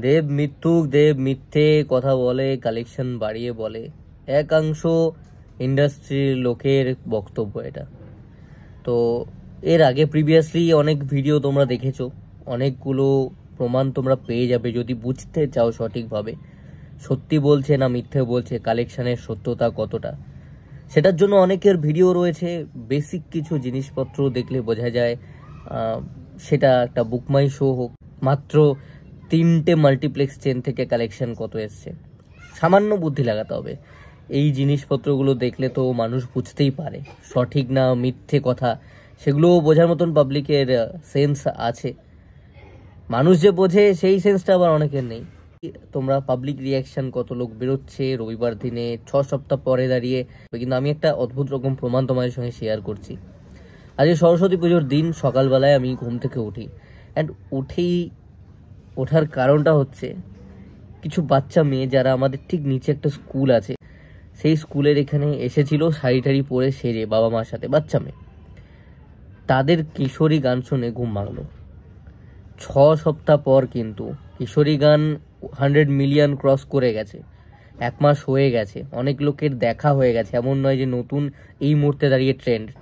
দেব মিথ্যুক, দেব মিথ্যে কথা বলে, কালেকশন বাড়িয়ে বলে, একাংশ ইন্ডাস্ট্রির লোকের বক্তব্য এটা। তো এর আগে প্রিভিয়াসলি অনেক ভিডিও তোমরা দেখেছো, অনেকগুলো প্রমাণ তোমরা পেয়ে যাবে যদি বুঝতে চাও সঠিকভাবে সত্যি বলছে না মিথ্যে বলছে, কালেকশনের সত্যতা কতটা। সেটার জন্য অনেকের ভিডিও রয়েছে, বেসিক কিছু জিনিসপত্র দেখলে বোঝা যায়। সেটা একটা বুকমাই শো হোক, মাত্র 3টে মাল্টিপ্লেক্স চেন থেকে কালেকশন কত এসছে, সামান্য বুদ্ধি লাগাতে হবে। এই জিনিসপত্রগুলো দেখলে তো মানুষ বুঝতেই পারে সঠিক না মিথ্যে কথা, সেগুলো বোঝার মতন পাবলিকের সেন্স আছে। মানুষ যে বোঝে সেই সেন্সটা আবার অনেকের নেই। তোমরা পাবলিক রিয়াকশন কত লোক বেরোচ্ছে রবিবার দিনে 6 সপ্তাহ পরে দাঁড়িয়ে, কিন্তু আমি একটা অদ্ভুত রকম প্রমাণ তোমাদের সঙ্গে শেয়ার করছি। আজকে সরস্বতী পুজোর দিন সকালবেলায় আমি ঘুম থেকে উঠি, অ্যান্ড ওঠার কারণটা হচ্ছে কিছু বাচ্চা মেয়ে যারা আমাদের ঠিক নিচে একটা স্কুল আছে, সেই স্কুলের এখানে এসেছিল শাড়ি টাড়ি পরে সেরে বাবা মার সাথে, বাচ্চা মেয়ে। তাদের কিশোরী গান শুনে ঘুম ভাঙলো। 6 সপ্তাহ পর কিন্তু কিশোরী গান 100 মিলিয়ন ক্রস করে গেছে, 1 মাস হয়ে গেছে, অনেক লোকের দেখা হয়ে গেছে। এমন নয় যে নতুন এই মুহূর্তে দাঁড়িয়ে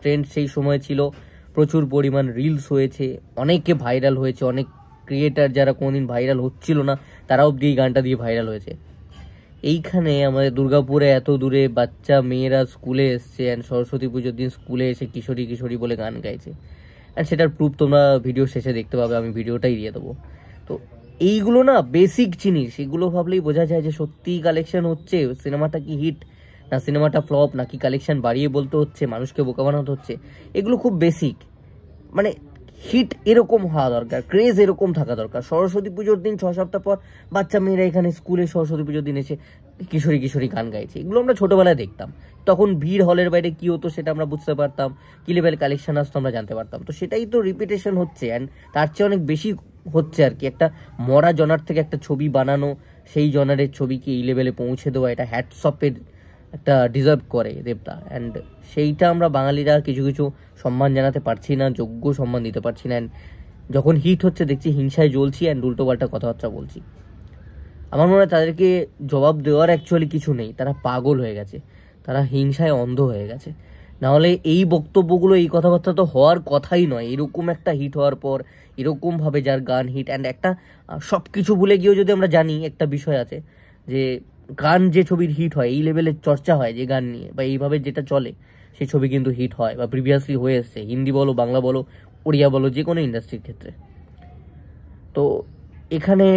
ট্রেন্ড সেই সময় ছিল, প্রচুর পরিমাণ রিলস হয়েছে, অনেকে ভাইরাল হয়েছে, অনেক ক্রিয়েটার যারা কোনোদিন ভাইরাল হচ্ছিল না তারাও অব্দি এই গানটা দিয়ে ভাইরাল হয়েছে। এইখানে আমাদের দুর্গাপুরে এত দূরে বাচ্চা মেয়েরা স্কুলে এসছে, অ্যান্ড সরস্বতী পুজোর দিন স্কুলে এসে কিশোরী কিশোরী বলে গান গাইছে, অ্যান্ড সেটার প্রুফ তোমরা ভিডিও শেষে দেখতে পাবে, আমি ভিডিওটাই দিয়ে দেবো। তো এইগুলো না বেসিক জিনিস, এগুলো ভাবলেই বোঝা যায় যে সত্যিই কালেকশন হচ্ছে, সিনেমাটা কি হিট না সিনেমাটা ফ্লপ, নাকি কালেকশন বাড়িয়ে বলতে হচ্ছে, মানুষকে বোকা বানাতে হচ্ছে। এগুলো খুব বেসিক, মানে হিট এরকম হওয়া দরকার, ক্রেজ এরকম থাকা দরকার। সরস্বতী পুজোর দিন 6 সপ্তাহ পর বাচ্চা মেয়েরা এখানে স্কুলে সরস্বতী পুজোর দিন এসে কিশোরী কিশোরী গান গাইছে, এগুলো আমরা ছোটোবেলায় দেখতাম। তখন ভিড় হলের বাইরে কী হতো সেটা আমরা বুঝতে পারতাম, কী লেভেল কালেকশন আসতো আমরা জানতে পারতাম। তো সেটাই তো রিপিটেশন হচ্ছে, অ্যান্ড তার চেয়ে অনেক বেশি হচ্ছে আর কি। একটা মরা জনার থেকে একটা ছবি বানানো, সেই জনারের ছবিকে এই লেভেলে পৌঁছে দেওয়া, এটা হ্যাটসঅপের একটা ডিজার্ভ করে দেবতা। অ্যান্ড সেইটা আমরা বাঙালিরা কিছু কিছু সম্মান জানাতে পারছি না, যোগ্য সম্মান দিতে পারছি না। অ্যান্ড যখন হিট হচ্ছে দেখছি হিংসায় জ্বলছি, অ্যান্ড উল্টোপাল্টা কথাবার্তা বলছি। আমার মনে হয় তাদেরকে জবাব দেওয়ার অ্যাকচুয়ালি কিছু নেই, তারা পাগল হয়ে গেছে, তারা হিংসায় অন্ধ হয়ে গেছে। নাহলে এই বক্তব্যগুলো, এই কথাবার্তা তো হওয়ার কথাই নয়। এরকম একটা হিট হওয়ার পর এরকমভাবে যার গান হিট, অ্যান্ড একটা সব কিছু ভুলে গিয়েও যদি আমরা জানি একটা বিষয় আছে যে গান যে ছবির হিট হয়, এই লেভেলের চর্চা হয় যে গান নিয়ে, বা এইভাবে যেটা চলে সেই ছবি কিন্তু হিট হয়, বা প্রিভিয়াসলি হয়ে এসছে, হিন্দি বলো, বাংলা বলো, ওড়িয়া বলো, যে কোনো ইন্ডাস্ট্রির ক্ষেত্রে। তো এখানে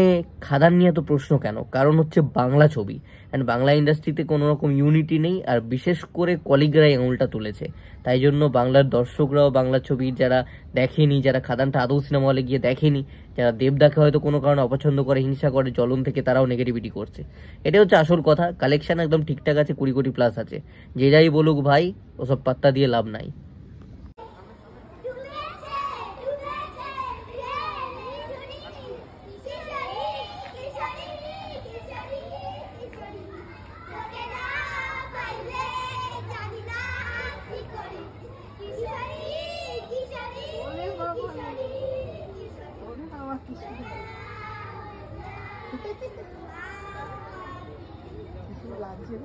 খাদান নিয়ে তো প্রশ্ন কেন? কারণ হচ্ছে বাংলা ছবি, অ্যান্ড বাংলা ইন্ডাস্ট্রিতে কোনো রকম ইউনিটি নেই, আর বিশেষ করে কলিগরাই আঙুলটা তুলেছে। তাই জন্য বাংলার দর্শকরাও বাংলা ছবি যারা দেখেনি, যারা খাদানটা আদৌ সিনেমা হলে গিয়ে দেখেনি, যারা দেবদাকে হয়তো কোনো কারণে অপছন্দ করে, হিংসা করে, জ্বলন থেকে, তারাও নেগেটিভিটি করছে। এটাই হচ্ছে আসল কথা। কালেকশন একদম ঠিকঠাক আছে, 20 কোটি প্লাস আছে। যে যাই বলুক ভাই, ওসব পাত্তা দিয়ে লাভ নাই। লাগছে